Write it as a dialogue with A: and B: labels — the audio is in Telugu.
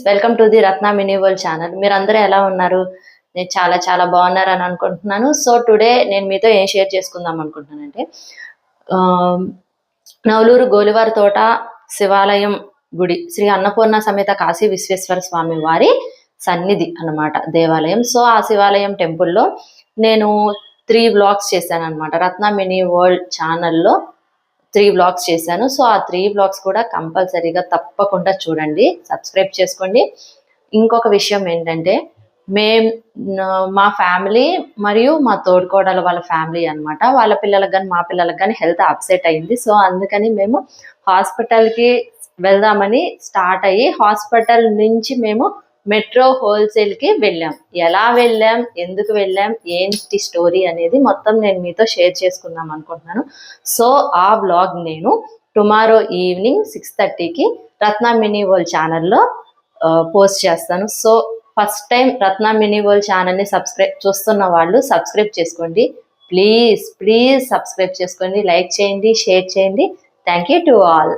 A: Welcome to the Ratna mini world channel. మీరందరూ ఎలా ఉన్నారు? నేను చాలా చాలా బాగున్నారని అనుకుంటున్నాను. సో టుడే నేను మీతో ఏం షేర్ చేసుకుందాం అనుకుంటున్నానంటే నవలూరు గోలివారి తోట శివాలయం గుడి శ్రీ అన్నపూర్ణ సమేత కాశీ విశ్వేశ్వర స్వామి వారి సన్నిధి అన్నమాట, దేవాలయం. సో ఆ శివాలయం టెంపుల్లో నేను 3 వ్లాగ్స్ చేశాను అనమాట. రత్న మినీ వరల్డ్ ఛానల్లో 3 వ్లాగ్స్ చేశాను. సో ఆ 3 వ్లాగ్స్ కూడా కంపల్సరీగా తప్పకుండా చూడండి, సబ్స్క్రైబ్ చేసుకోండి. ఇంకొక విషయం ఏంటంటే మా ఫ్యామిలీ మరియు మా తోడుకోడల వాళ్ళ ఫ్యామిలీ అనమాట, వాళ్ళ పిల్లలకు కానీ మా పిల్లలకు కానీ హెల్త్ అప్సెట్ అయింది. సో అందుకని మేము హాస్పిటల్కి వెళ్దామని స్టార్ట్ అయ్యి హాస్పిటల్ నుంచి మేము మెట్రో హోల్సేల్కి వెళ్ళాం. ఎలా వెళ్ళాం, ఎందుకు వెళ్ళాం, ఏంటి స్టోరీ అనేది మొత్తం నేను మీతో షేర్ చేసుకుందాం అనుకుంటున్నాను. సో ఆ వ్లాగ్ నేను టుమారో ఈవినింగ్ 6:30కి రత్న మినీ వరల్డ్ ఛానల్లో పోస్ట్ చేస్తాను. సో ఫస్ట్ టైం రత్న మినీ వరల్డ్ ఛానల్ని చూస్తున్న వాళ్ళు సబ్స్క్రైబ్ చేసుకోండి. ప్లీజ్ సబ్స్క్రైబ్ చేసుకోండి, లైక్ చేయండి, షేర్ చేయండి. Thank you to all.